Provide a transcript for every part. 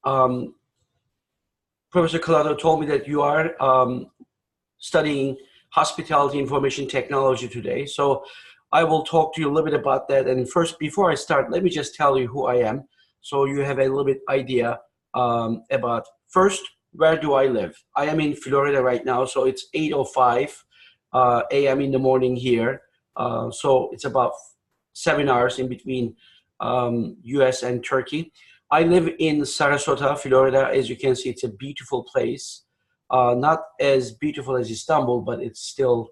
Professor Kladou told me that you are studying hospitality information technology today. So I will talk to you a little bit about that. And first, before I start, let me just tell you who I am, so you have a little bit idea about, first, where do I live? I am in Florida right now, so it's 8:05 a.m. in the morning here. So it's about 7 hours in between US and Turkey. I live in Sarasota, Florida. As you can see, it's a beautiful place. Not as beautiful as Istanbul, but it's still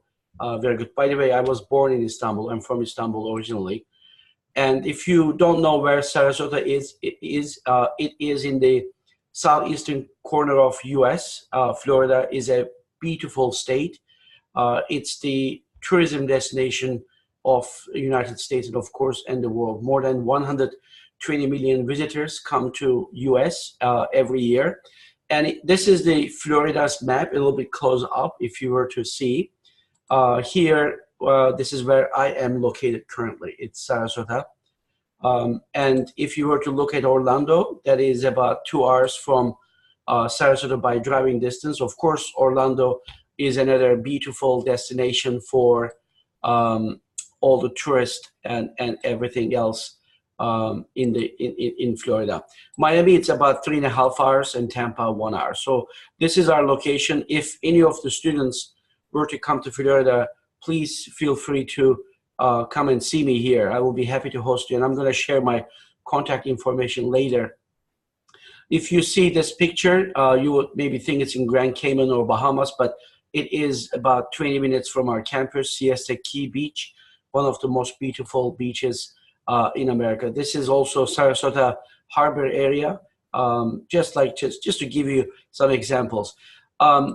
very good. By the way, I was born in Istanbul. I'm from Istanbul originally. And if you don't know where Sarasota is, it is in the southeastern corner of US. Florida is a beautiful state. It's the tourism destination of the United States and, of course, and the world. More than 120 million visitors come to US every year. And this is the Florida's map, a little bit close up if you were to see. Here, this is where I am located currently. It's Sarasota. And if you were to look at Orlando, that is about 2 hours from Sarasota by driving distance. Of course, Orlando is another beautiful destination for all the tourists and everything else in Florida. Miami, it's about 3.5 hours, and Tampa 1 hour. So this is our location. If any of the students were to come to Florida, please feel free to come and see me here. I will be happy to host you, and I'm going to share my contact information later. If you see this picture, you would maybe think it's in Grand Cayman or Bahamas, but it is about 20 minutes from our campus, Siesta Key Beach, one of the most beautiful beaches in America. This is also Sarasota Harbor area, just to give you some examples.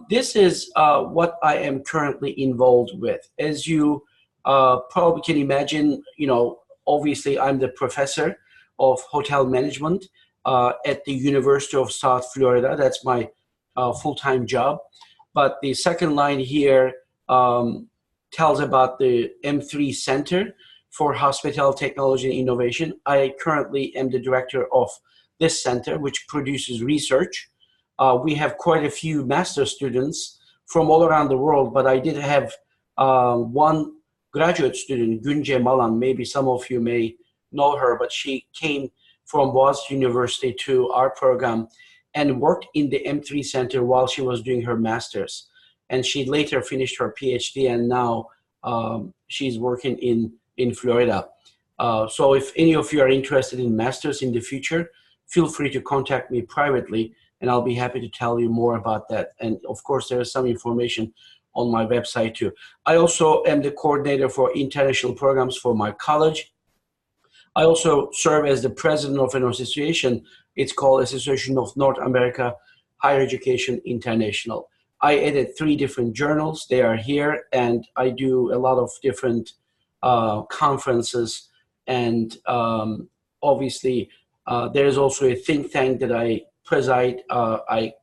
This is what I am currently involved with. As you probably can imagine, obviously I'm the professor of hotel management at the University of South Florida. That's my full-time job. But the second line here tells about the M3 Center for Hospitality Technology and Innovation. I currently am the director of this center, which produces research. We have quite a few master students from all around the world, but I did have one graduate student, Gunje Malan. Maybe some of you may know her, but she came from Bogazici University to our program and worked in the M3 Center while she was doing her master's. And she later finished her PhD, and now she's working in Florida. So if any of you are interested in master's in the future, feel free to contact me privately, and I'll be happy to tell you more about that. And of course, there is some information on my website too. I also am the coordinator for international programs for my college. I also serve as the president of an association. It's called Association of North America Higher Education International. I edit 3 different journals. They are here, and I do a lot of different conferences. And obviously, there is also a think tank that I preside. I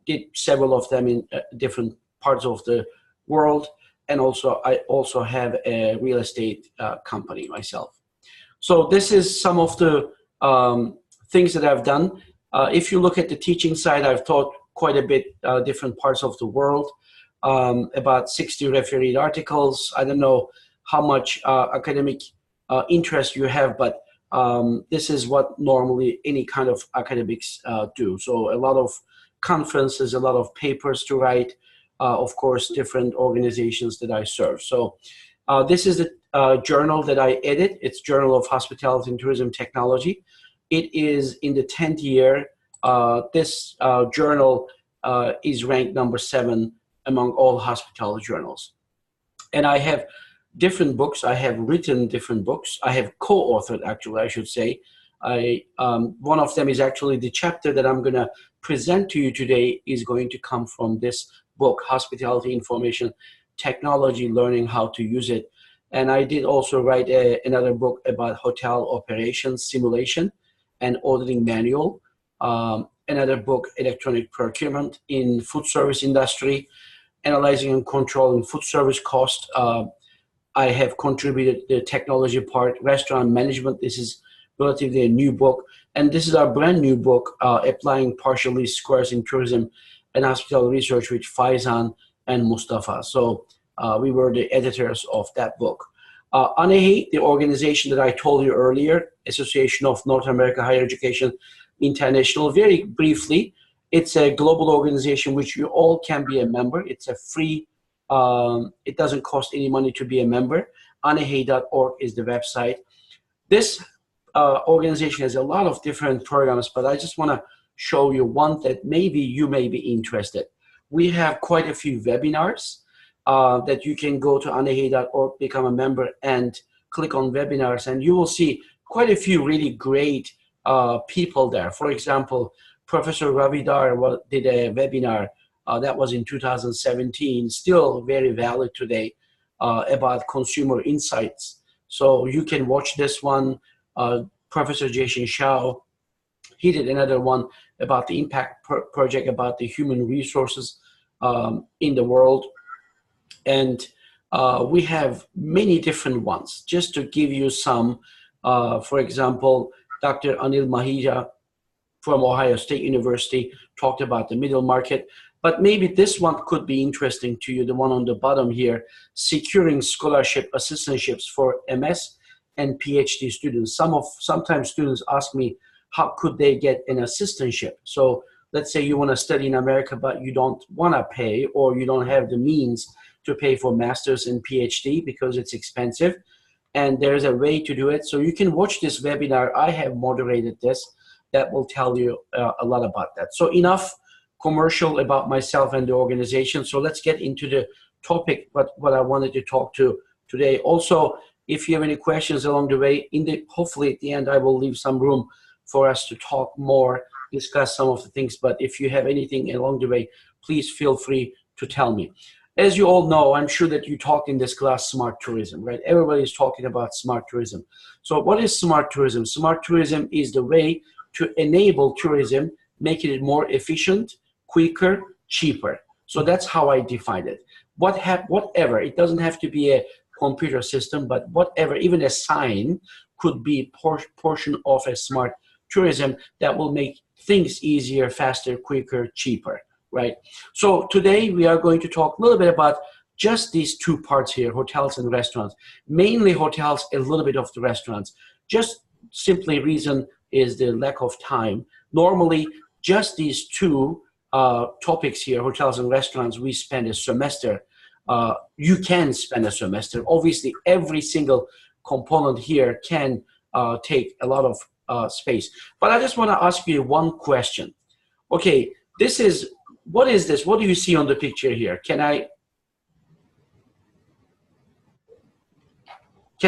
did several of them in different parts of the world, and also I also have a real estate company myself. So this is some of the things that I've done. If you look at the teaching side, I've taught quite a bit different parts of the world, about 60 refereed articles. I don't know how much academic interest you have, but this is what normally any kind of academics do. So a lot of conferences, a lot of papers to write, of course, different organizations that I serve. So this is the journal that I edit. It's Journal of Hospitality and Tourism Technology. It is in the 10th year. This journal is ranked number 7 among all hospitality journals. And I have different books. I have written different books. I have co-authored, actually, I should say. One of them is actually the chapter that I'm going to present to you today is going to come from this book, Hospitality Information Technology, Learning How to Use It. And I did also write another book about hotel operations simulation and auditing manual. Another book, Electronic Procurement in Food Service Industry, Analyzing and Controlling Food Service Cost. I have contributed the technology part, Restaurant Management. This is relatively a new book. And this is our brand new book, Applying Partial Least Squares in Tourism and Hospitality Research with Faizan and Mustafa. So we were the editors of that book. AHLA, the organization that I told you earlier, Association of North America Higher Education International, very briefly, it's a global organization which you all can be a member. It's a free, it doesn't cost any money to be a member. AHLA.org is the website. This organization has a lot of different programs, but I just want to show you one that maybe you may be interested. We have quite a few webinars that you can go to AHLA.org, become a member, and click on webinars, and you will see quite a few really great people there. For example, Professor Ravidar did a webinar that was in 2017, still very valid today, about consumer insights. So you can watch this one. Professor Jason Shao, he did another one about the impact project, about the human resources in the world. And we have many different ones. Just to give you some, for example, Dr. Anil Mahija from Ohio State University talked about the middle market. But maybe this one could be interesting to you, the one on the bottom here, securing scholarship assistantships for MS and PhD students. Sometimes students ask me, how could they get an assistantship? So let's say you want to study in America, but you don't want to pay, or you don't have the means to pay for master's and PhD because it's expensive. And there's a way to do it. So you can watch this webinar. I have moderated this. That will tell you a lot about that. So enough commercial about myself and the organization. So let's get into the topic, what I wanted to talk to today. Also, if you have any questions along the way, hopefully at the end, I will leave some room for us to talk more, discuss some of the things. But if you have anything along the way, please feel free to tell me. As you all know, I'm sure that you talked in this class, smart tourism, right? Everybody's talking about smart tourism. So what is smart tourism? Smart tourism is the way to enable tourism, making it more efficient, quicker, cheaper. So that's how I define it. Whatever, it doesn't have to be a computer system, but whatever, even a sign could be portion of a smart tourism that will make things easier, faster, quicker, cheaper, right? So today we are going to talk a little bit about just these two parts here, hotels and restaurants. Mainly hotels, a little bit of the restaurants. Just simply reason is the lack of time. Normally, just these two topics here, hotels and restaurants, we spend a semester. You can spend a semester. Obviously, every single component here can take a lot of space. But I just want to ask you one question. Okay, what is this? What do you see on the picture here? Can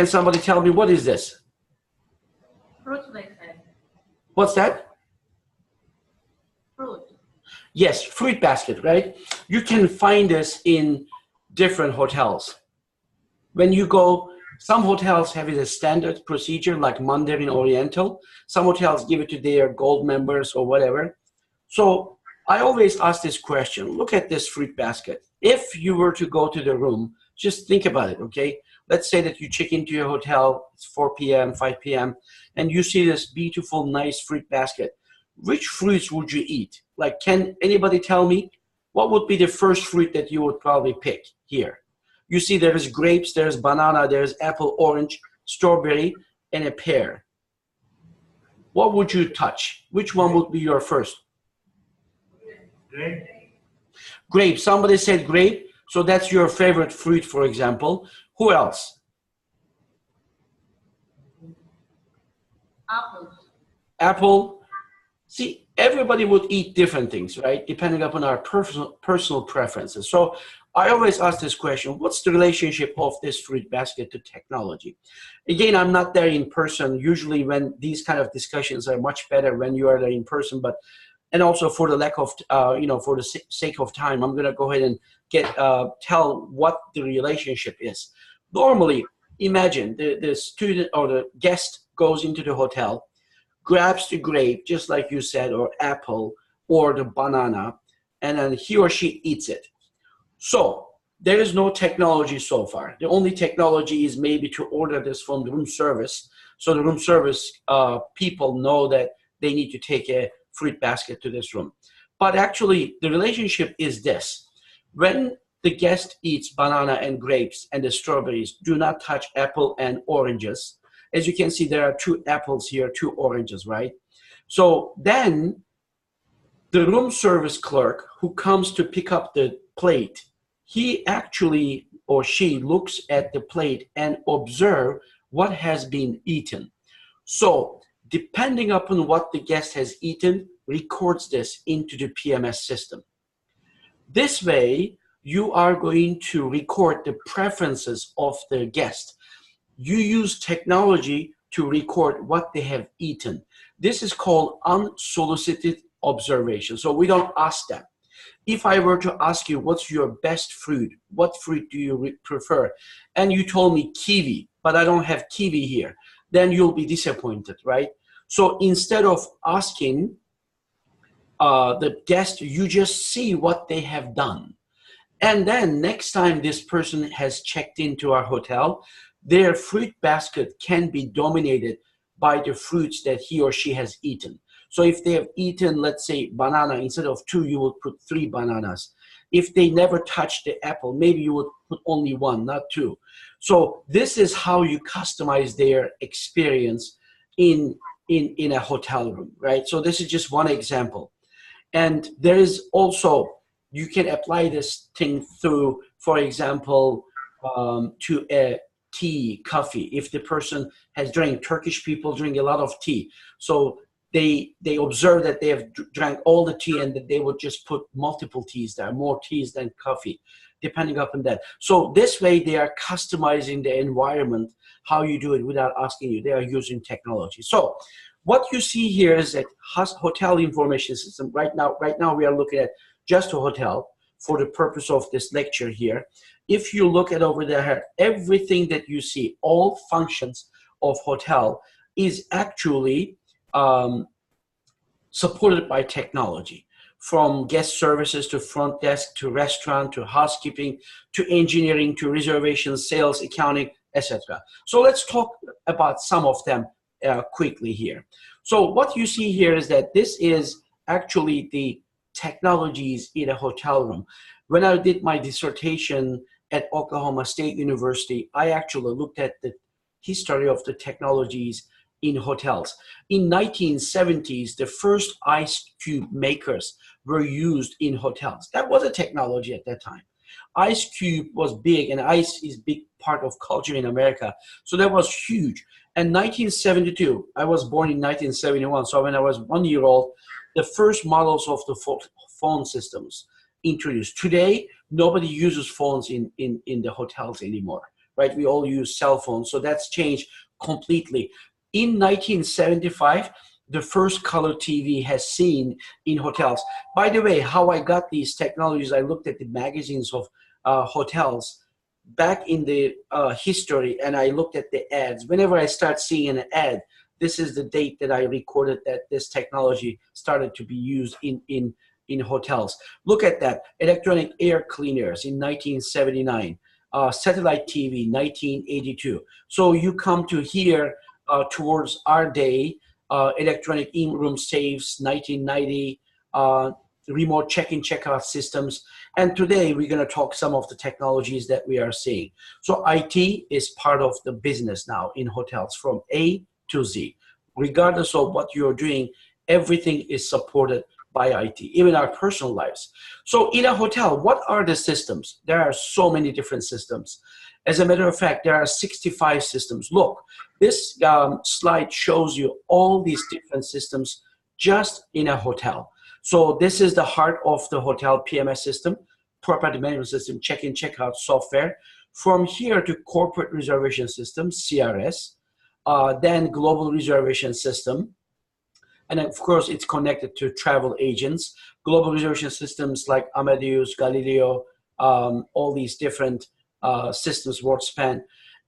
somebody tell me what is this? Fruit basket. What's that? Fruit. Yes, fruit basket, right? You can find this in different hotels. When you go, some hotels have it as standard procedure like Mandarin Oriental. Some hotels give it to their gold members or whatever. So I always ask this question. Look at this fruit basket. If you were to go to the room, just think about it, okay? Let's say that you check into your hotel, it's 4 p.m., 5 p.m., and you see this beautiful, nice fruit basket. Which fruits would you eat? Like, can anybody tell me what would be the first fruit that you would probably pick here? You see there's grapes, there's banana, there's apple, orange, strawberry, and a pear. What would you touch? Which one would be your first? Grape. Grape. Somebody said grape, so that's your favorite fruit, for example. Who else? Apple. Apple. See, everybody would eat different things, right? Depending upon our personal preferences. So I always ask this question, what's the relationship of this fruit basket to technology? Again, I'm not there in person. Usually when these kind of discussions are much better when you are there in person, and also for the lack of, for the sake of time, I'm gonna go ahead and tell what the relationship is. Normally, imagine the student or the guest goes into the hotel, grabs the grape, just like you said, or apple, or the banana, and then he or she eats it. So there is no technology so far. The only technology is maybe to order this from the room service. So the room service people know that they need to take a fruit basket to this room. But actually, the relationship is this. When the guest eats banana and grapes and the strawberries, do not touch apple and oranges. As you can see, there are 2 apples here, 2 oranges, right? So then the room service clerk who comes to pick up the plate, he actually or she looks at the plate and observe what has been eaten. So depending upon what the guest has eaten, records this into the PMS system. This way, you are going to record the preferences of the guest. You use technology to record what they have eaten. This is called unsolicited observation. So we don't ask them. If I were to ask you, what's your best fruit? What fruit do you prefer? And you told me kiwi, but I don't have kiwi here. Then you'll be disappointed, right? So instead of asking the guest, you just see what they have done. And then next time this person has checked into our hotel, their fruit basket can be dominated by the fruits that he or she has eaten. So if they have eaten, let's say, banana, instead of 2, you would put 3 bananas. If they never touched the apple, maybe you would put only 1, not 2. So this is how you customize their experience in a hotel room, right? So this is just one example. And there is also, you can apply this thing through, for example, to a tea, coffee. If the person has drank, Turkish people drink a lot of tea. So they observe that they have drank all the tea and that they would just put multiple teas there, more teas than coffee, depending upon that. So this way they are customizing the environment, how you do it without asking you. They are using technology. So what you see here is that hotel information system. Right now we are looking at just a hotel for the purpose of this lecture here. If you look at over there, everything that you see, all functions of hotel is actually supported by technology, from guest services to front desk to restaurant to housekeeping to engineering to reservations, sales, accounting, etc. So let's talk about some of them quickly here. So what you see here is that this is actually the technologies in a hotel room. When I did my dissertation at Oklahoma State University, I actually looked at the history of the technologies in hotels. In 1970s, the first ice cube makers were used in hotels. That was a technology at that time. Ice cube was big, and ice is big part of culture in America. So that was huge. And 1972, I was born in 1971. So when I was 1 year old, the first models of the phone systems introduced. Today, nobody uses phones in the hotels anymore, right? We all use cell phones. So that's changed completely. In 1975, the first color TV has seen in hotels. By the way, how I got these technologies, I looked at the magazines of hotels back in the history, and I looked at the ads. Whenever I start seeing an ad, this is the date that I recorded that this technology started to be used in hotels. Look at that. Electronic air cleaners in 1979. Satellite TV, 1982. So you come to here towards our day, electronic in-room safes, 1990, remote check-in, check-out systems. And today we're going to talk some of the technologies that we are seeing. So IT is part of the business now in hotels from A to Z. Regardless of what you're doing, everything is supported by IT, even our personal lives. So in a hotel, what are the systems? There are so many different systems. As a matter of fact, there are 65 systems. Look, this slide shows you all these different systems just in a hotel. So this is the heart of the hotel PMS system, property management system, check-in, check-out software. From here to corporate reservation system, CRS, then global reservation system. And of course, it's connected to travel agents, global reservation systems like Amadeus, Galileo, all these different systems, WorldSpan.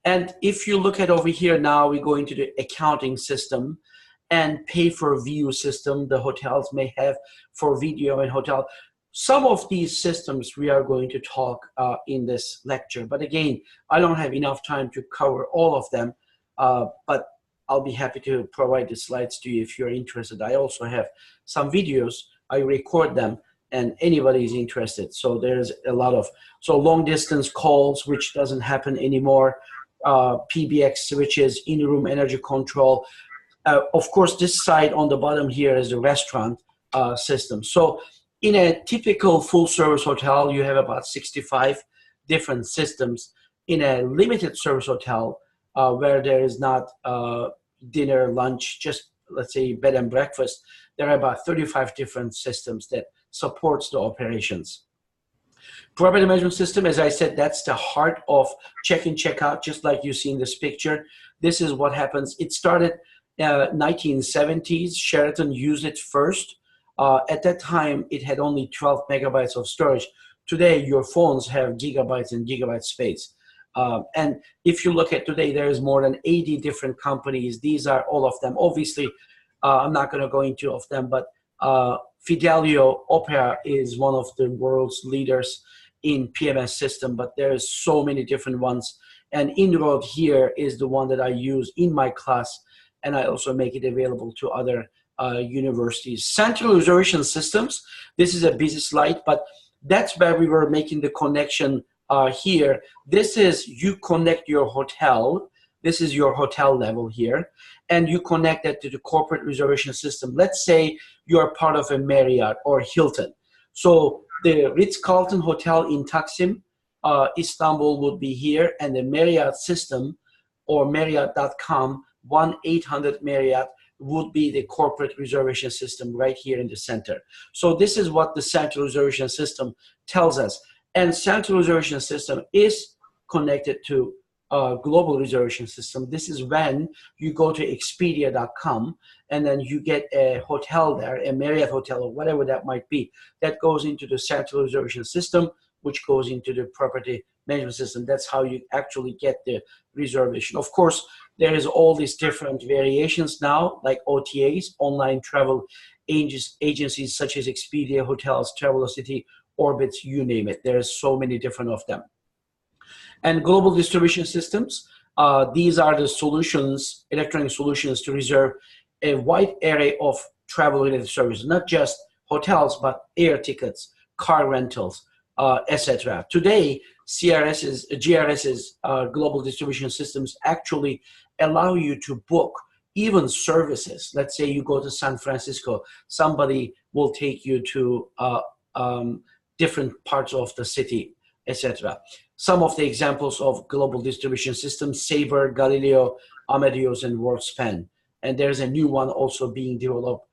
And if you look at over here now, we go into the accounting system and pay-for-view system the hotels may have for video and hotel. Some of these systems we are going to talk in this lecture. But again, I don't have enough time to cover all of them. But I'll be happy to provide the slides to you if you're interested. I also have some videos. I record them, and anybody is interested. So there's a lot of long distance calls, which doesn't happen anymore. PBX switches, in-room energy control. Of course, this side on the bottom here is the restaurant system. So in a typical full-service hotel, you have about 65 different systems. In a limited service hotel, where there is not dinner, lunch, just let's say bed and breakfast, there are about 35 different systems that supports the operations. Property management system, as I said, that's the heart of check-in, check-out, just like you see in this picture. This is what happens. It started 1970s. Sheraton used it first. At that time, it had only 12 megabytes of storage. Today, your phones have gigabytes and gigabyte space. And if you look at today, there is more than 80 different companies. These are all of them. Obviously, I'm not going to go into of them, but Fidelio Opera is one of the world's leaders in PMS system, but there's so many different ones. And Inroad here is the one that I use in my class, and I also make it available to other universities. Central reservation systems, this is a busy slide, but that's where we were making the connection here. This is you connect your hotel. This is your hotel level here, and you connect that to the corporate reservation system. Let's say you're part of a Marriott or Hilton. So the Ritz-Carlton Hotel in Taksim, Istanbul would be here, and the Marriott system or Marriott.com, 1-800-Marriott would be the corporate reservation system right here in the center. So this is what the central reservation system tells us. And central reservation system is connected to global reservation system. This is when you go to Expedia.com and then you get a hotel there, a Marriott hotel or whatever that might be, that goes into the central reservation system, which goes into the property management system. That's how you actually get the reservation. Of course, there is all these different variations now, like OTAs, online travel agencies such as Expedia, hotels, Travelocity, Orbitz, you name it. There's so many different of them. And global distribution systems, these are the solutions, electronic solutions to reserve a wide array of travel-related services, not just hotels, but air tickets, car rentals, etc. Today, GRS's global distribution systems actually allow you to book even services. Let's say you go to San Francisco, somebody will take you to different parts of the city, etc. Some of the examples of global distribution systems: Sabre, Galileo, Amadeus, and WorldSpan. And there's a new one also being developed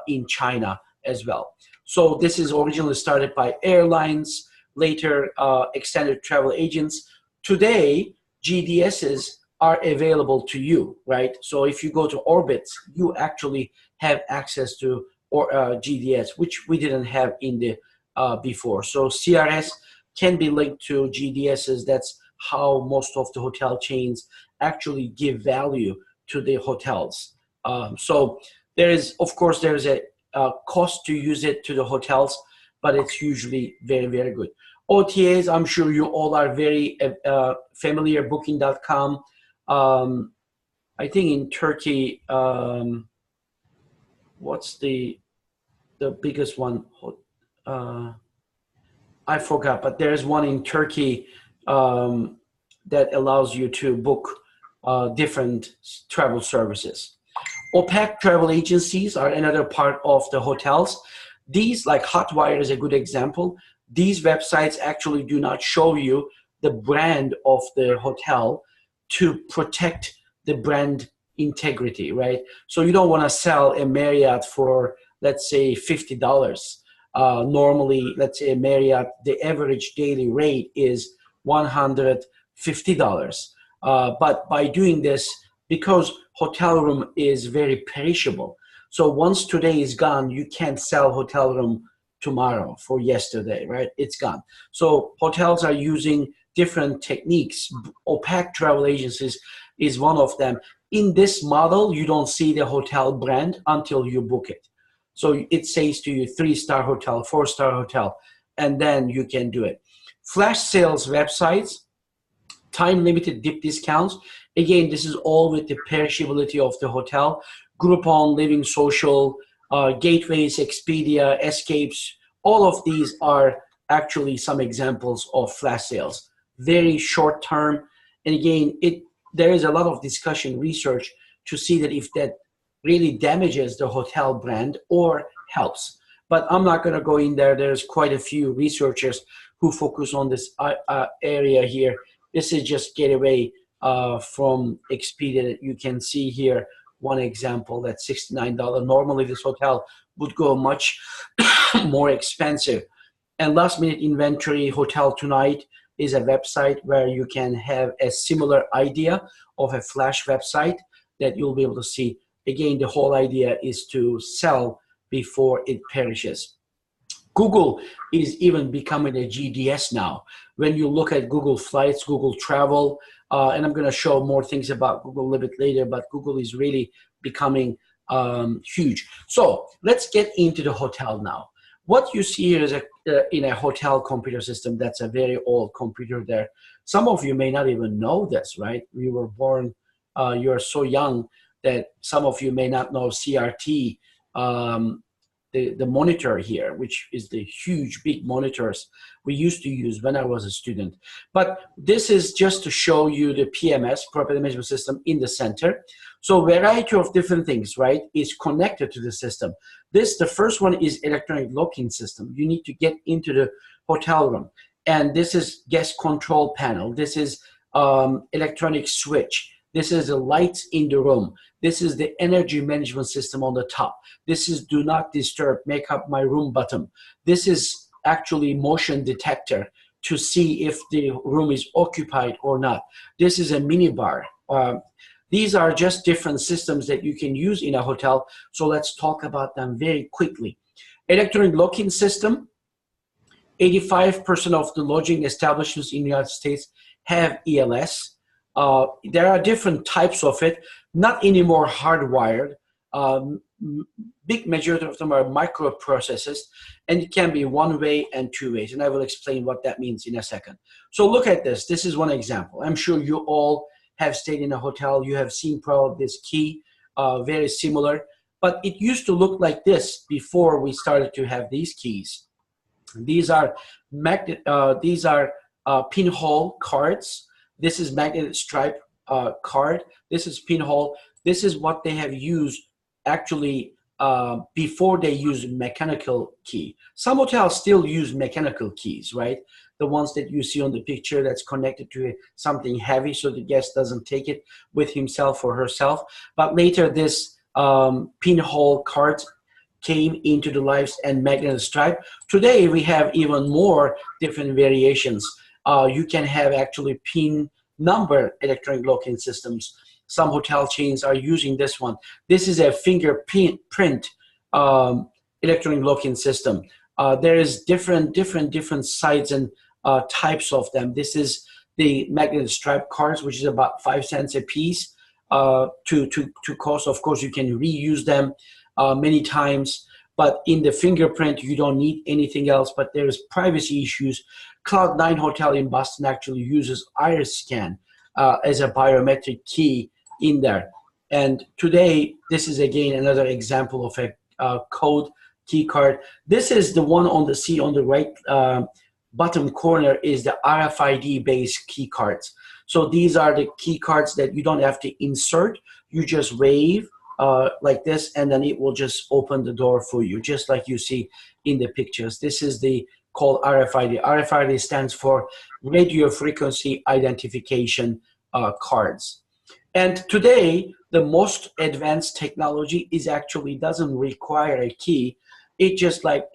in China as well. So this is originally started by airlines, later extended travel agents. Today, GDSs are available to you, right? So if you go to Orbitz, you actually have access to GDS, which we didn't have in the before. So CRS can be linked to GDSs. That's how most of the hotel chains actually give value to the hotels. So there is, of course, there's a cost to use it to the hotels, but it's usually very, very good. OTAs, I'm sure you all are very familiar. Booking.com. I think in Turkey, what's the biggest one? I forgot, but there's one in Turkey that allows you to book different travel services. Opaque travel agencies are another part of the hotels. These, like Hotwire is a good example. These websites actually do not show you the brand of the hotel to protect the brand integrity, right? So you don't want to sell a Marriott for, let's say, $50. Normally, let's say a Marriott, the average daily rate is $150. But by doing this, because hotel room is very perishable, so once today is gone, you can't sell hotel room tomorrow for yesterday, right? It's gone. So hotels are using different techniques. Opaque travel agencies is one of them. In this model, you don't see the hotel brand until you book it. So it says to you 3-star hotel, 4-star hotel, and then you can do it. Flash sales websites, time-limited deep discounts. Again, this is all with the perishability of the hotel. Groupon, Living Social, Gateways, Expedia, Escapes, all of these are actually some examples of flash sales. Very short term. And again, there is a lot of discussion, research to see that if that really damages the hotel brand or helps. But I'm not going to go in there. There's quite a few researchers who focus on this area here. This is just getaway from Expedia that you can see here. One example, that's $69. Normally this hotel would go much more expensive. And Last Minute Inventory, Hotel Tonight, is a website where you can have a similar idea of a flash website that you'll be able to see. Again, the whole idea is to sell before it perishes. Google is even becoming a GDS now. When you look at Google Flights, Google Travel, and I'm going to show more things about Google a little bit later, but Google is really becoming huge. So let's get into the hotel now. What you see here is in a hotel computer system. That's a very old computer there. Some of you may not even know this, right? We were born, you're so young that some of you may not know CRT, the monitor here, which is the huge, big monitors we used to use when I was a student. But this is just to show you the PMS, Property Management System, in the center. So a variety of different things, right, is connected to the system. The first one is electronic locking system. You need to get into the hotel room. And this is guest control panel. This is electronic switch. This is the lights in the room. This is the energy management system on the top. This is do not disturb, make up my room button. This is actually motion detector to see if the room is occupied or not. This is a minibar. These are just different systems that you can use in a hotel. So let's talk about them very quickly. Electronic locking system. 85% of the lodging establishments in the United States have ELS. There are different types of it, not anymore hardwired. Big majority of them are microprocessors, and it can be one way and two ways. And I will explain what that means in a second. So look at this. This is one example. I'm sure you all have stayed in a hotel. You have seen probably this key, very similar. But it used to look like this before we started to have these keys. These are pinhole cards. This is magnetic stripe card. This is pinhole. This is what they have used actually before they use mechanical key. Some hotels still use mechanical keys, right? The ones that you see on the picture that's connected to something heavy so the guest doesn't take it with himself or herself. But later this pinhole cards came into the lives and magnetic stripe. Today we have even more different variations. You can have actually pin number electronic locking systems. Some hotel chains are using this one. This is a fingerprint electronic locking system. There is different sides and types of them. This is the magnetic stripe cards, which is about 5 cents a piece to cost. Of course, you can reuse them many times, but in the fingerprint, you don't need anything else, but there's privacy issues. Cloud 9 Hotel in Boston actually uses iris scan as a biometric key in there. And today, this is again another example of a code key card. This is the one on the right bottom corner is the RFID based key cards. So these are the key cards that you don't have to insert. You just wave like this, and then it will just open the door for you, just like you see in the pictures. This is the called RFID. RFID stands for radio frequency identification cards. And today, the most advanced technology is actually doesn't require a key. It just like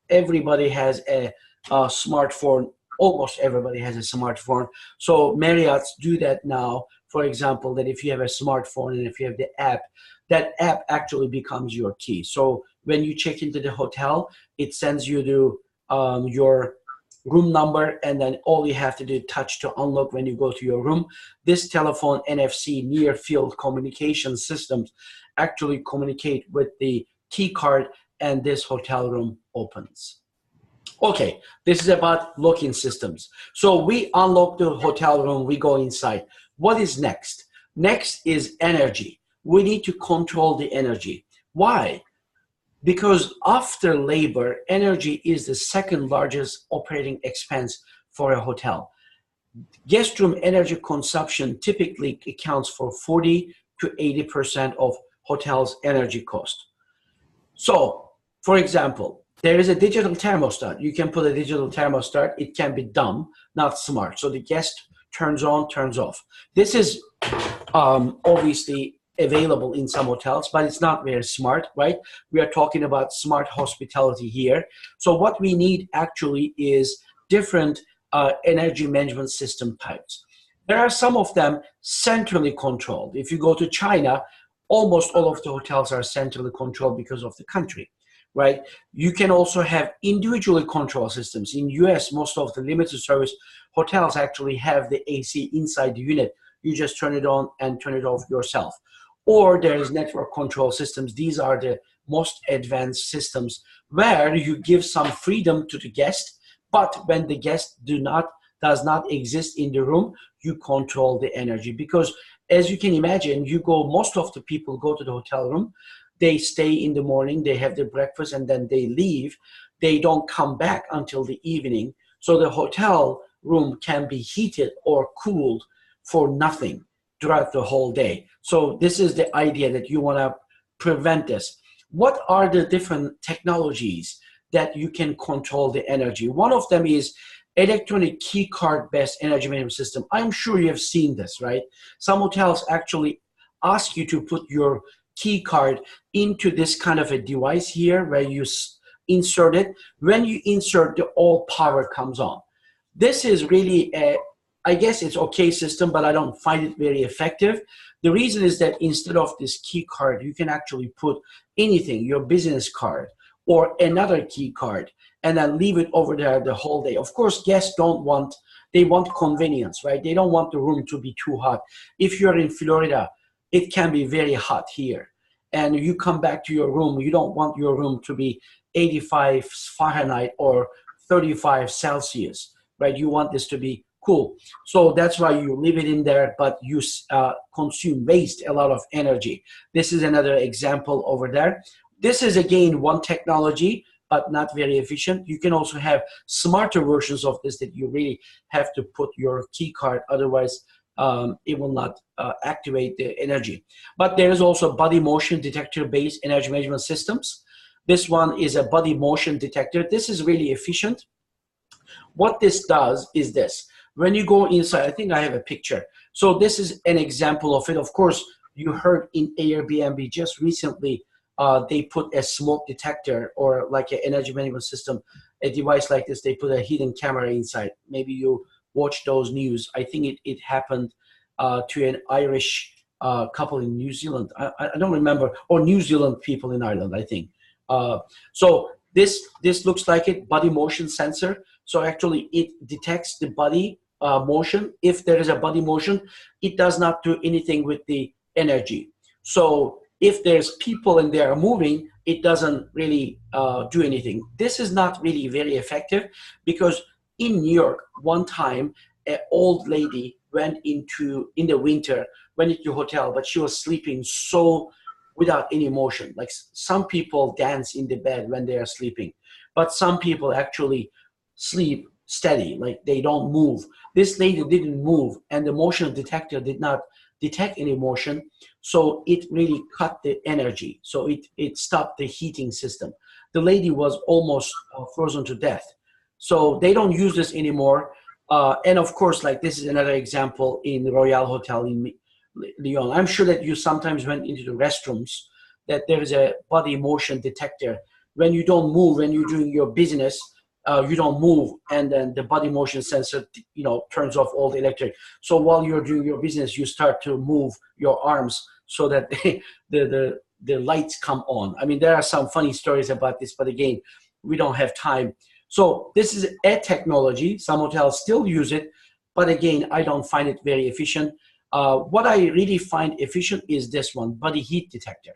everybody has a smartphone. Almost everybody has a smartphone. So Marriott's do that now. For example, that if you have a smartphone and if you have the app, that app actually becomes your key. So when you check into the hotel, it sends you to your room number, and then all you have to do is touch to unlock when you go to your room. This telephone NFC near field communication systems actually communicate with the key card, and this hotel room opens. Okay, this is about locking systems. So we unlock the hotel room, we go inside. What is next? Next is energy. We need to control the energy. Why? Because after labor, energy is the second largest operating expense for a hotel. Guest room energy consumption typically accounts for 40 to 80% of hotels' energy cost. So, for example, there is a digital thermostat. You can put a digital thermostat. It can be dumb, not smart. So the guest turns on, turns off. This is obviously available in some hotels, but it's not very smart, right? We are talking about smart hospitality here. So what we need actually is different energy management system types. There are some of them centrally controlled. If you go to China, almost all of the hotels are centrally controlled because of the country, right? You can also have individually controlled systems. In US, most of the limited service hotels actually have the AC inside the unit. You just turn it on and turn it off yourself. Or there is network control systems. These are the most advanced systems where you give some freedom to the guest, but when the guest does not exist in the room, you control the energy. Because as you can imagine, most of the people go to the hotel room, they stay in the morning, they have their breakfast, and then they leave. They don't come back until the evening. So the hotel room can be heated or cooled for nothing throughout the whole day. So this is the idea that you want to prevent this. What are the different technologies that you can control the energy? One of them is electronic key card based energy management system. I'm sure you have seen this, right? Some hotels actually ask you to put your key card into this kind of a device here where you insert it. When you insert, all power comes on. This is really I guess it's okay system, but I don't find it very effective. The reason is that instead of this key card, you can actually put anything, your business card or another key card, and then leave it over there the whole day. Of course, guests they want convenience, right? They don't want the room to be too hot. If you're in Florida, it can be very hot here. And you come back to your room, you don't want your room to be 85 Fahrenheit or 35 Celsius, right? You want this to be cool. So that's why you leave it in there, but you waste a lot of energy. This is another example over there. This is again one technology, but not very efficient. You can also have smarter versions of this that you really have to put your key card, otherwise it will not activate the energy. But there is also body motion detector based energy management systems. This one is a body motion detector. This is really efficient. What this does is this. When you go inside, I think I have a picture. So this is an example of it. Of course, you heard in Airbnb just recently, they put a smoke detector or like an energy management system, a device like this, they put a hidden camera inside. Maybe you watch those news. I think it happened to an Irish couple in New Zealand. I don't remember, or New Zealand people in Ireland, I think. So this looks like it, body motion sensor. So actually it detects the body motion. If there is a body motion, it does not do anything with the energy. So if there's people and they are moving, it doesn't really do anything. This is not really very effective because in New York, one time, an old lady in the winter, went into a hotel, but she was sleeping so without any motion. Like some people dance in the bed when they are sleeping, but some people actually sleep steady, like they don't move. This lady didn't move, and the motion detector did not detect any motion, so it really cut the energy. So it stopped the heating system. The lady was almost frozen to death. So they don't use this anymore. And of course, like this is another example in the Royal Hotel in Lyon. I'm sure that you sometimes went into the restrooms, that there is a body motion detector. When you don't move, when you're doing your business, you don't move, and then the body motion sensor, turns off all the electric. So while you're doing your business, you start to move your arms so that the lights come on. I mean, there are some funny stories about this, but again, we don't have time. So this is a technology. Some hotels still use it, but again, I don't find it very efficient. What I really find efficient is this one, body heat detector,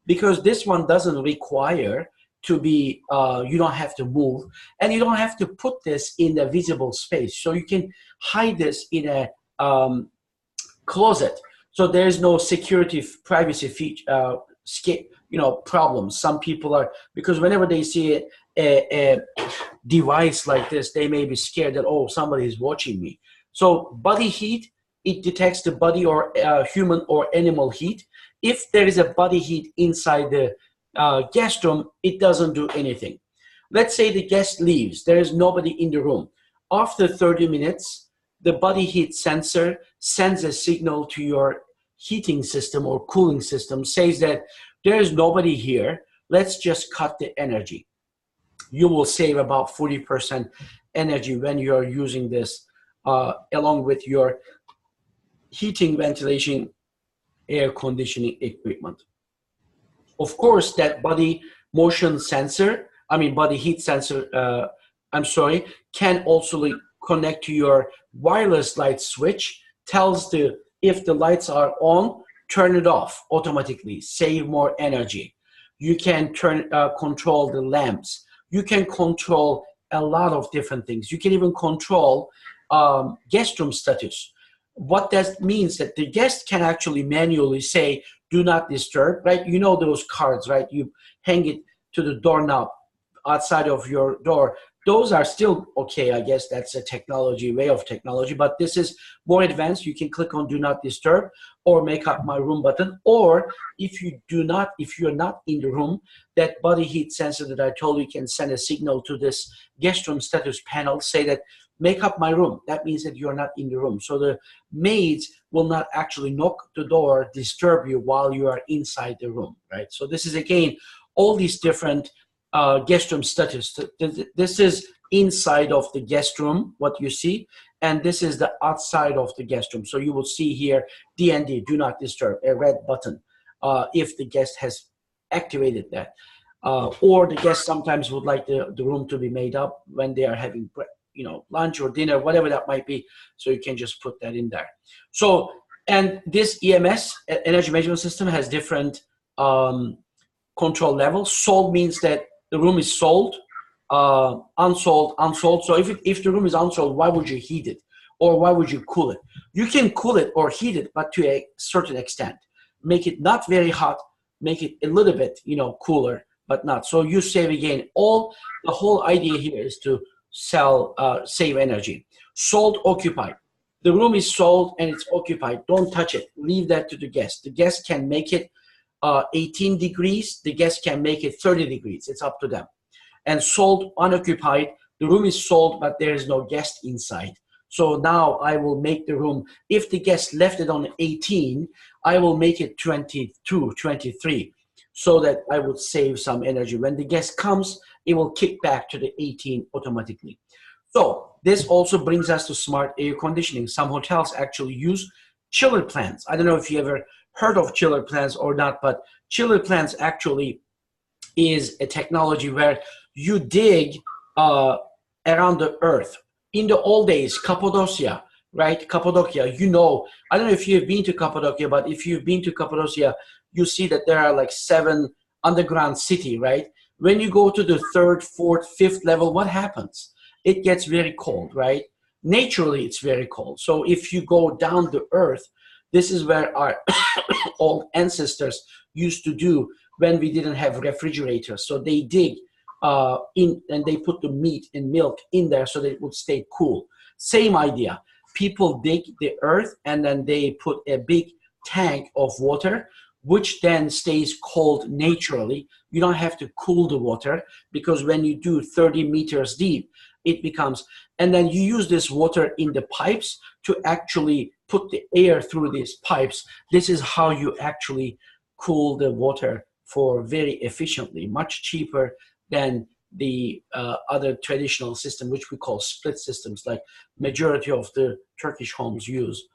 because this one doesn't require to be, you don't have to move, and you don't have to put this in a visible space. So you can hide this in a closet. So there's no security, privacy feature, problems. Some people are, because whenever they see a device like this, they may be scared that, oh, somebody is watching me. So body heat, it detects the body or human or animal heat. If there is a body heat inside the guest room, it doesn't do anything. Let's say the guest leaves, there is nobody in the room. After 30 minutes, the body heat sensor sends a signal to your heating system or cooling system, says that there is nobody here, let's just cut the energy. You will save about 40% energy when you're using this along with your heating, ventilation, air conditioning equipment. Of course, that body motion sensor, body heat sensor, can also connect to your wireless light switch, tells if the lights are on, turn it off automatically, save more energy. You can control the lamps. You can control a lot of different things. You can even control guest room status. What that means that the guest can actually manually say, do not disturb, right? You know those cards, right? You hang it to the doorknob outside of your door. Those are still okay, I guess that's a way of technology, but this is more advanced. You can click on do not disturb or make up my room button, or if you're not in the room, that body heat sensor that I told you can send a signal to this guest room status panel, say that make up my room. That means that you're not in the room. So the maids will not actually knock the door, disturb you while you are inside the room, right? So this is, again, all these different guest room status. This is inside of the guest room, what you see, and this is the outside of the guest room. So you will see here, DND, do not disturb, a red button, if the guest has activated that. Or the guest sometimes would like the room to be made up when they are having lunch or dinner, whatever that might be. So you can just put that in there. So, and this EMS, energy management system, has different control levels. Sold means that the room is sold, unsold. So if the room is unsold, why would you heat it? Or why would you cool it? You can cool it or heat it, but to a certain extent. Make it not very hot, make it a little bit, cooler, but not. So you save, again, the whole idea here is to save energy. Sold, occupied. The room is sold and it's occupied. Don't touch it. Leave that to the guest. The guest can make it 18 degrees. The guest can make it 30 degrees. It's up to them. And sold, unoccupied. The room is sold, but there is no guest inside. So now I will make the room, if the guest left it on 18, I will make it 22, 23, so that I would save some energy. When the guest comes, it will kick back to the 18 automatically. So this also brings us to smart air conditioning. Some hotels actually use chiller plants. I don't know if you ever heard of chiller plants or not, but chiller plants actually is a technology where you dig around the earth. In the old days, Cappadocia, right? Cappadocia, I don't know if you've been to Cappadocia, but if you've been to Cappadocia, you see that there are like 7 underground city, right? When you go to the 3rd, 4th, 5th level, what happens? It gets very cold, right? Naturally, it's very cold. So if you go down the earth, this is where our old ancestors used to do when we didn't have refrigerators. So they dig in and they put the meat and milk in there so that it would stay cool. Same idea. People dig the earth and then they put a big tank of water, which then stays cold naturally. You don't have to cool the water, because when you do 30 meters deep, it becomes, and then you use this water in the pipes to actually put the air through these pipes. This is how you actually cool the water for very efficiently, much cheaper than the other traditional system, which we call split systems, like majority of the Turkish homes use.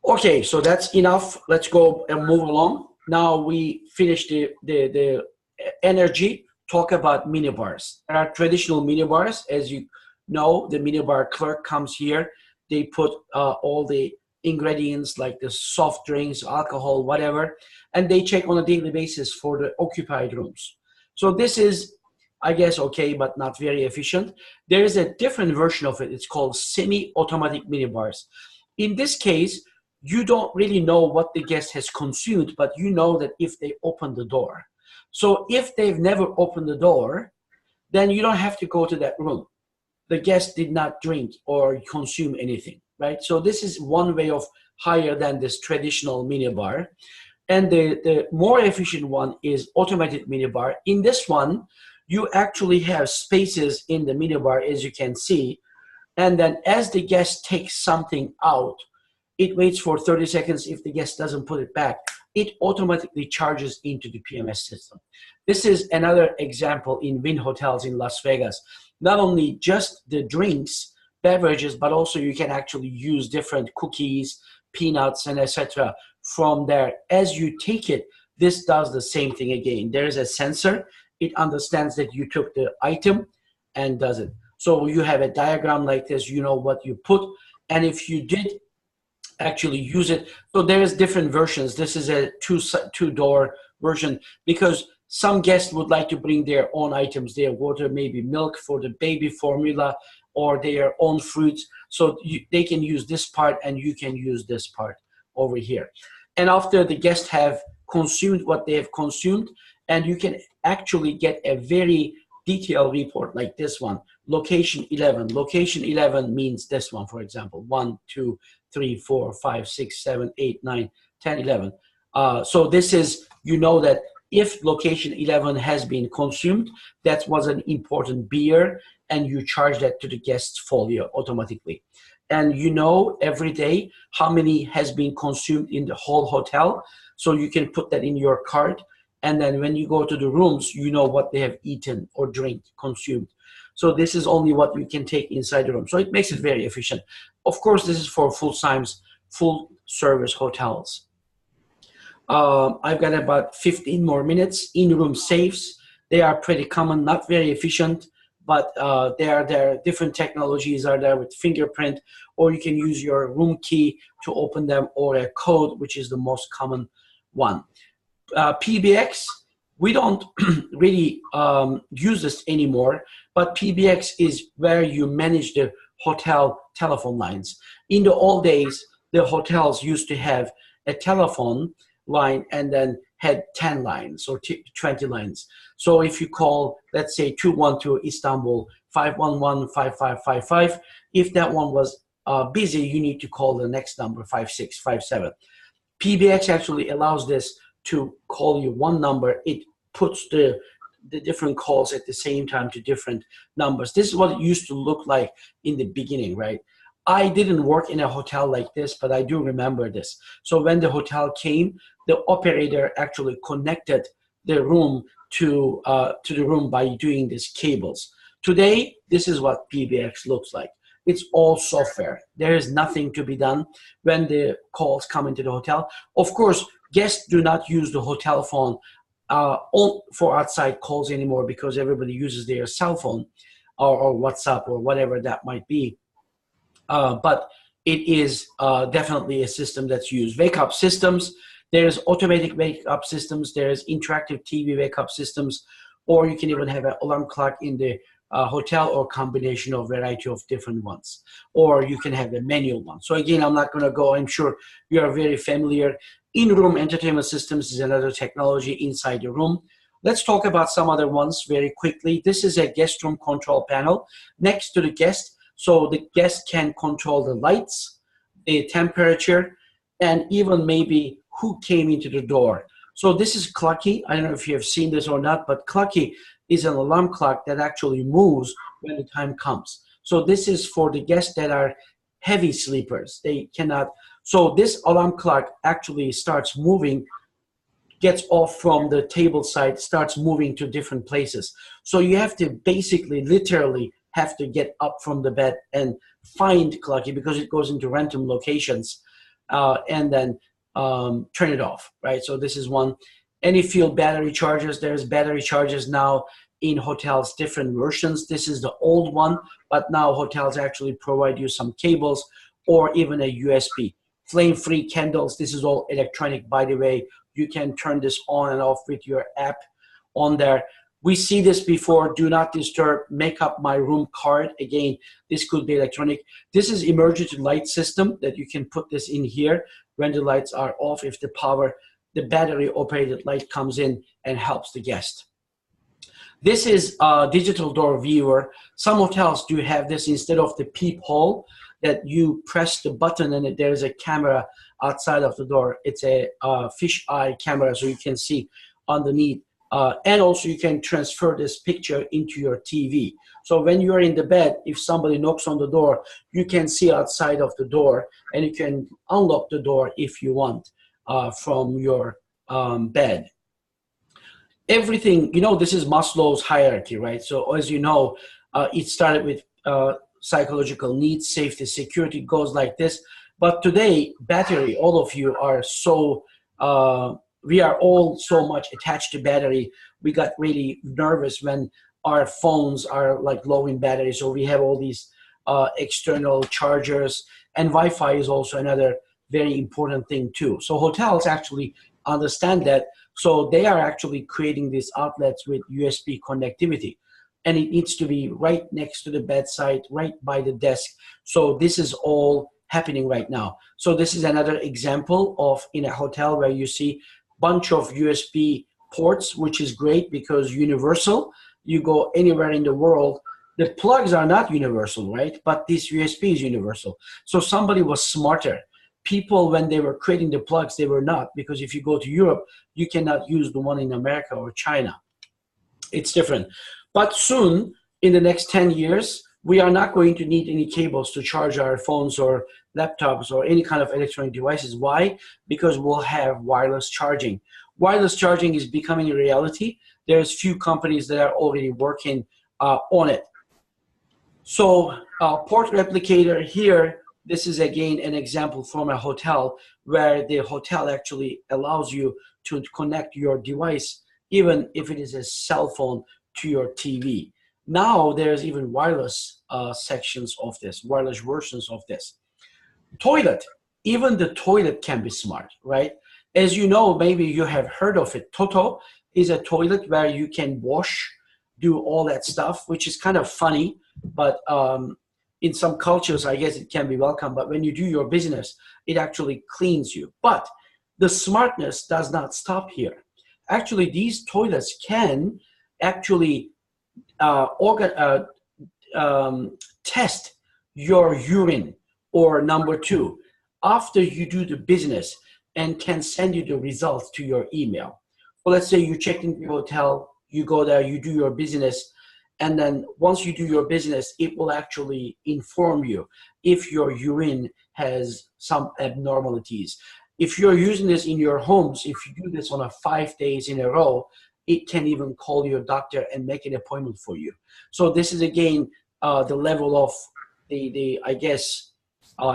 Okay, so that's enough. Let's go and move along. Now we finished the energy. Talk about minibars. There are traditional minibars. As you know, the minibar clerk comes here. They put all the ingredients like the soft drinks, alcohol, whatever, and they check on a daily basis for the occupied rooms. So this is, I guess, okay, but not very efficient. There is a different version of it. It's called semi-automatic minibars. In this case, you don't really know what the guest has consumed, but you know that if they open the door. So if they've never opened the door, then you don't have to go to that room. The guest did not drink or consume anything, right? So this is one way of higher than this traditional minibar. And the more efficient one is automated minibar. In this one, you actually have spaces in the minibar, as you can see. And then as the guest takes something out, it waits for 30 seconds. If the guest doesn't put it back, it automatically charges into the PMS system. This is another example in Wynn Hotels in Las Vegas. Not only just the drinks, beverages, but also you can actually use different cookies, peanuts, and etc. from there. As you take it, this does the same thing again. There is a sensor. It understands that you took the item and does it. So you have a diagram like this, you know what you put. And if you did actually use it, so there is different versions. This is a two-door version because some guests would like to bring their own items, their water, maybe milk for the baby formula, or their own fruits. So they can use this part and you can use this part over here. And after the guests have consumed what they have consumed, and you can actually get a very detailed report like this one. Location 11. Location 11 means this one, for example. 1, 2, 3, 4, 5, 6, 7, 8, 9, 10, 11. So this is, you know that if location 11 has been consumed, that was an important beer, and you charge that to the guest's folio automatically. And you know every day how many has been consumed in the whole hotel, so you can put that in your cart. And then when you go to the rooms, you know what they have eaten or drink, consumed. So this is only what you can take inside the room. So it makes it very efficient. Of course, this is for full service hotels. I've got about 15 more minutes. In-room safes, they are pretty common, not very efficient, but there are different technologies are there with fingerprint, or you can use your room key to open them, or a code, which is the most common one. PBX, we don't really use this anymore, but PBX is where you manage the hotel telephone lines. In the old days, the hotels used to have a telephone line and then had 10 lines or 20 lines. So if you call, let's say 212 Istanbul 511-5555, if that one was busy, you need to call the next number 5657. PBX actually allows this to call you one number. It puts the different calls at the same time to different numbers. This is what it used to look like in the beginning, right? I didn't work in a hotel like this, but I do remember this. So when the hotel came, the operator actually connected the room to the room by doing these cables. Today, this is what PBX looks like. It's all software. There is nothing to be done when the calls come into the hotel. Of course, guests do not use the hotel phone for outside calls anymore because everybody uses their cell phone or WhatsApp or whatever that might be. But it is definitely a system that's used. Wake-up systems, there's automatic wake-up systems, there's interactive TV wake-up systems, or you can even have an alarm clock in the hotel, or combination of variety of different ones. Or you can have a manual one. So again, I'm not gonna go, I'm sure you are very familiar. In-room entertainment systems is another technology inside the room. Let's talk about some other ones very quickly. This is a guest room control panel next to the guest. So the guest can control the lights, the temperature, and even maybe who came into the door. So this is Clucky. I don't know if you have seen this or not, but Clucky is an alarm clock that actually moves when the time comes. So this is for the guests that are heavy sleepers. They cannot. So this alarm clock actually starts moving, gets off from the table side, starts moving to different places. So you have to basically, literally, have to get up from the bed and find Clucky because it goes into random locations, and then turn it off, right? So this is one. Any field battery chargers, there's battery chargers now in hotels, different versions. This is the old one, but now hotels actually provide you some cables or even a USB. Flame-free candles, this is all electronic, by the way. You can turn this on and off with your app on there. We see this before, do not disturb, make up my room card. Again, this could be electronic. This is emergency light system that you can put this in here when the lights are off. If the battery operated light comes in and helps the guest. This is a digital door viewer. Some hotels do have this instead of the peephole that you press the button and there's a camera outside of the door. It's a fish eye camera, so you can see underneath. And also you can transfer this picture into your TV. So when you're in the bed, if somebody knocks on the door, you can see outside of the door and you can unlock the door if you want from your bed. Everything, you know, this is Maslow's hierarchy, right? So as you know, it started with psychological needs, safety, security, goes like this. But today, battery, all of you are so, we are all so much attached to battery. We got really nervous when our phones are like low in battery. So we have all these external chargers, and Wi-Fi is also another very important thing too. So hotels actually understand that. So they are actually creating these outlets with USB connectivity. And it needs to be right next to the bedside, right by the desk. So this is all happening right now. So this is another example of in a hotel where you see bunch of USB ports, which is great because universal. You go anywhere in the world, the plugs are not universal, right? But this USB is universal. So somebody was smarter. People, when they were creating the plugs, they were not, because if you go to Europe, you cannot use the one in America or China. It's different. But soon, in the next 10 years, we are not going to need any cables to charge our phones or laptops or any kind of electronic devices. Why? Because we'll have wireless charging. Wireless charging is becoming a reality. There's few companies that are already working on it. So port replicator here, this is again an example from a hotel where the hotel actually allows you to connect your device, even if it is a cell phone, to your TV. Now there's even wireless sections of this, wireless versions of this. Toilet, even the toilet can be smart, right? As you know, maybe you have heard of it. Toto is a toilet where you can wash, do all that stuff, which is kind of funny, but in some cultures, I guess it can be welcome. But when you do your business, it actually cleans you. But the smartness does not stop here. Actually, these toilets can actually test your urine, or number two, after you do the business, and can send you the results to your email. Well, let's say you check into your hotel, you go there, you do your business, and then once you do your business, it will actually inform you if your urine has some abnormalities. If you're using this in your homes, if you do this on 5 days in a row, it can even call your doctor and make an appointment for you. So this is again the level of the I guess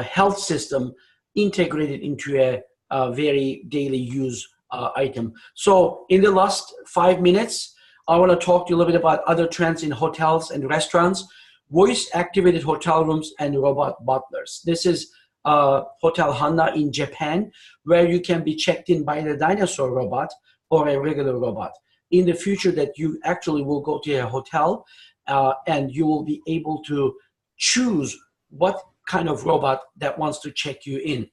health system integrated into a very daily use item. So in the last 5 minutes, I want to talk to you a little bit about other trends in hotels and restaurants, voice-activated hotel rooms, and robot butlers. This is Hotel Hanna in Japan, where you can be checked in by the dinosaur robot or a regular robot. In the future, that you actually will go to a hotel and you will be able to choose what kind of robot that wants to check you in,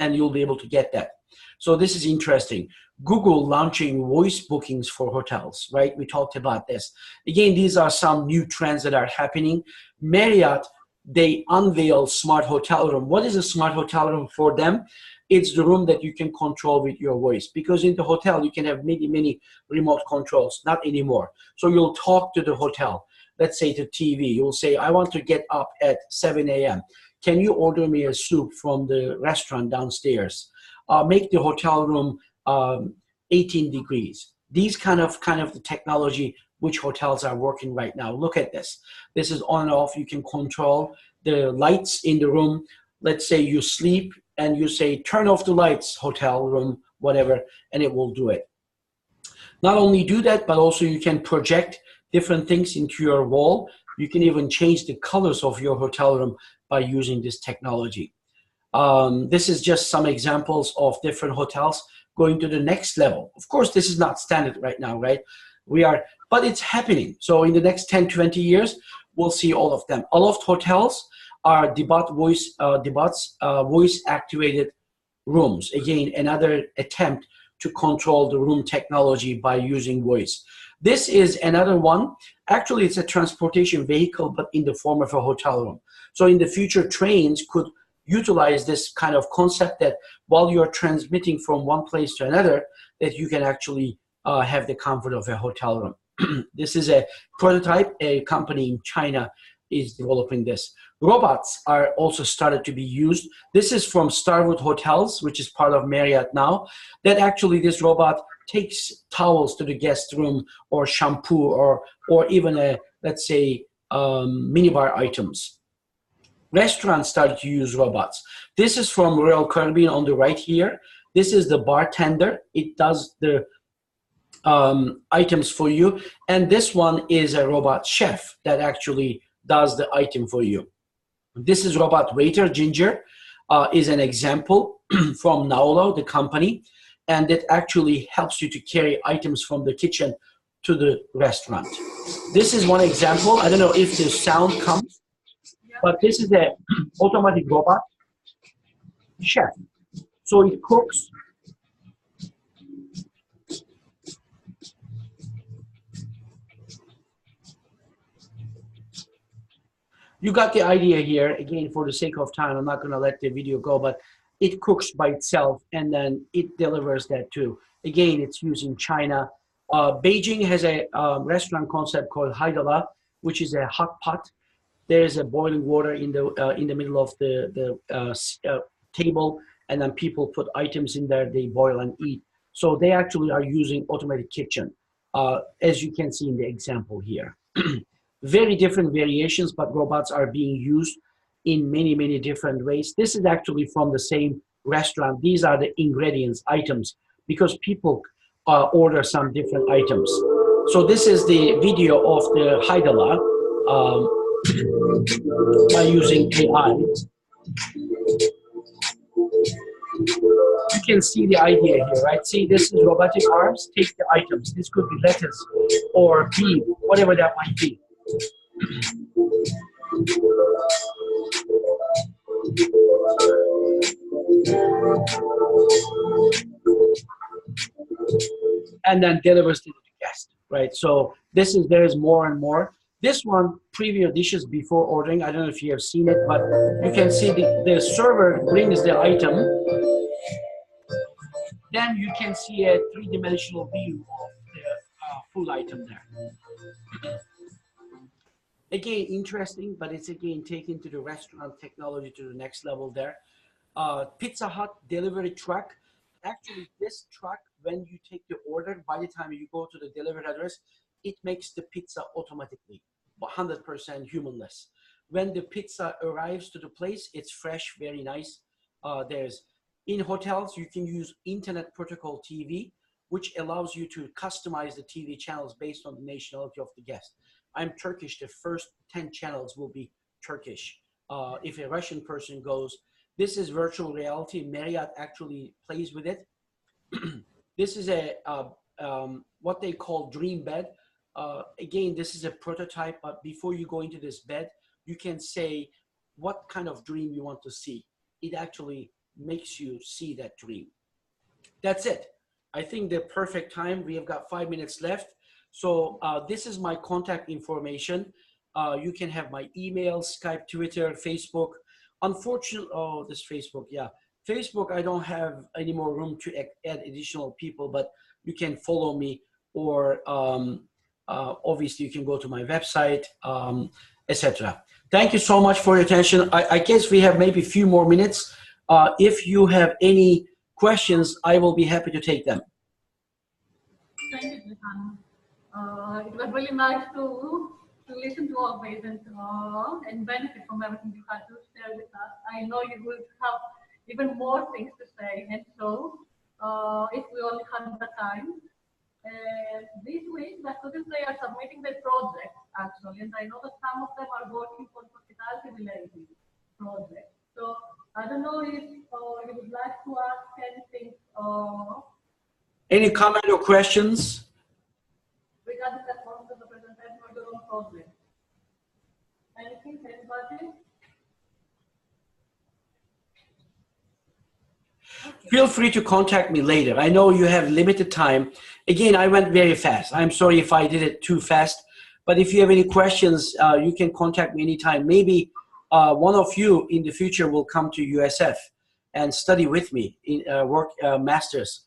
and you'll be able to get that. So this is interesting. Google launching voice bookings for hotels, right? We talked about this. Again, these are some new trends that are happening. Marriott, they unveil smart hotel room. What is a smart hotel room for them? It's the room that you can control with your voice, because in the hotel, you can have many remote controls, not anymore. So you'll talk to the hotel, let's say to TV. You'll say, I want to get up at 7 a.m. Can you order me a soup from the restaurant downstairs? Make the hotel room 18 degrees. These kind of the technology which hotels are working right now. Look at this. This is on and off. You can control the lights in the room. Let's say you sleep and you say, turn off the lights, hotel room, whatever, and it will do it. Not only do that, but also you can project different things into your wall. You can even change the colors of your hotel room by using this technology. This is just some examples of different hotels going to the next level. Of course, this is not standard right now, right? We are but it's happening. So in the next 10, 20 years, we'll see all of them. Aloft hotels are voice activated rooms. Again, another attempt to control the room technology by using voice. This is another one. Actually, it's a transportation vehicle, but in the form of a hotel room. So in the future, trains could utilize this kind of concept that while you're transmitting from one place to another, that you can actually have the comfort of a hotel room. This is a prototype. A company in China is developing this. Robots are also started to be used. This is from Starwood Hotels, which is part of Marriott now, that actually this robot takes towels to the guest room or shampoo or even a, let's say, minibar items. Restaurants started to use robots. This is from Royal Caribbean on the right here. This is the bartender. It does the items for you. And this one is a robot chef that actually does the item for you. This is robot waiter. Ginger is an example from Naulo, the company, and it actually helps you to carry items from the kitchen to the restaurant. This is one example. I don't know if the sound comes, but this is an automatic robot chef. So it cooks. You got the idea here. Again, for the sake of time, I'm not going to let the video go, but it cooks by itself and then it delivers that too. Again, it's using China. Beijing has a restaurant concept called AHLA, which is a hot pot. There's a boiling water in the middle of the table, and then people put items in there, they boil and eat. So they actually are using automated kitchen, as you can see in the example here. Very different variations, but robots are being used in many, many different ways. This is actually from the same restaurant. These are the ingredients, items, because people order some different items. So this is the video of the AHLA by using AI. You can see the idea here, right? See, this is robotic arms, take the items. This could be lettuce or beef, whatever that might be. And then delivers to the guest, right? So this is, there is more and more. This one, preview dishes before ordering. I don't know if you have seen it, but you can see the server brings the item. Then you can see a three-dimensional view of the food item there. Again, interesting, but it's again taken to the restaurant technology to the next level there. Pizza Hut delivery truck. Actually, this truck, when you take the order, by the time you go to the delivery address, it makes the pizza automatically, 100% humanless. When the pizza arrives to the place, it's fresh, very nice. In hotels, you can use Internet Protocol TV, which allows you to customize the TV channels based on the nationality of the guest. I'm Turkish, the first 10 channels will be Turkish. If a Russian person goes, this is virtual reality. Marriott actually plays with it. This is a what they call dream bed. Again, this is a prototype, but before you go into this bed, you can say what kind of dream you want to see. It actually makes you see that dream. That's it. I think the perfect time. We have got 5 minutes left. So this is my contact information. You can have my email, Skype, Twitter, Facebook. Unfortunately, oh, this Facebook, yeah. Facebook, I don't have any more room to add additional people, but you can follow me, or obviously you can go to my website, etc. Thank you so much for your attention. I guess we have maybe a few more minutes. If you have any questions, I will be happy to take them. Thank you, Cihan. It was really nice to listen to all this and benefit from everything you had to share with us. I know you will have even more things to say, and so if we only had the time. This week, the students, they are submitting their projects actually, and I know that some of them are working on hospitality-related projects. So I don't know if you would like to ask anything. Any comment or questions? Regarding the Anything, anybody? Feel free to contact me later. I know you have limited time. Again, I went very fast. I'm sorry if I did it too fast, but if you have any questions, you can contact me anytime. Maybe one of you in the future will come to USF and study with me in work masters.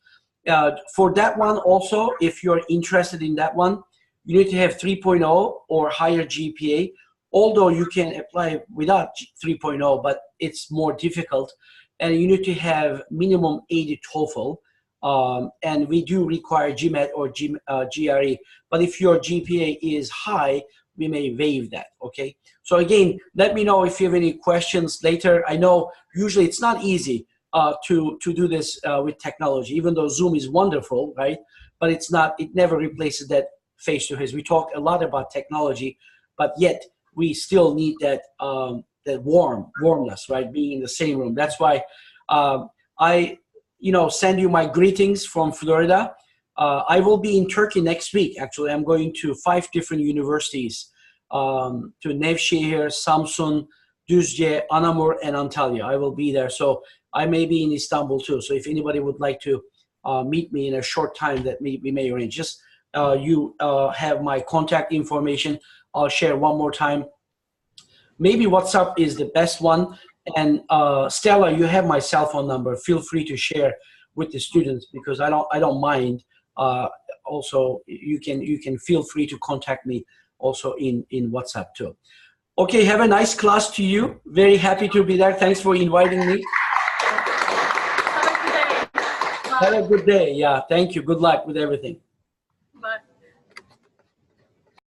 For that one also, if you're interested in that one, you need to have 3.0 or higher GPA, although you can apply without 3.0, but it's more difficult. And you need to have minimum 80 TOEFL, and we do require GMAT or GRE. But if your GPA is high, we may waive that, okay? So again, let me know if you have any questions later. I know usually it's not easy to do this with technology, even though Zoom is wonderful, right? But it's not, it never replaces that face-to-face. We talk a lot about technology, but yet we still need that that warmness, right? Being in the same room. That's why I, send you my greetings from Florida. I will be in Turkey next week. Actually, I'm going to 5 different universities, to Nevşehir, Samsun, Düzce, Anamur, and Antalya. I will be there. So I may be in Istanbul too. So if anybody would like to meet me in a short time, that we may arrange. Just you have my contact information. I'll share one more time. Maybe WhatsApp is the best one. And Stella, you have my cell phone number. Feel free to share with the students because I don't mind. Also, you can feel free to contact me also in WhatsApp too. Okay, have a nice class to you. Very happy to be there. Thanks for inviting me. Have a good day. Bye. Have a good day. Yeah, thank you. Good luck with everything.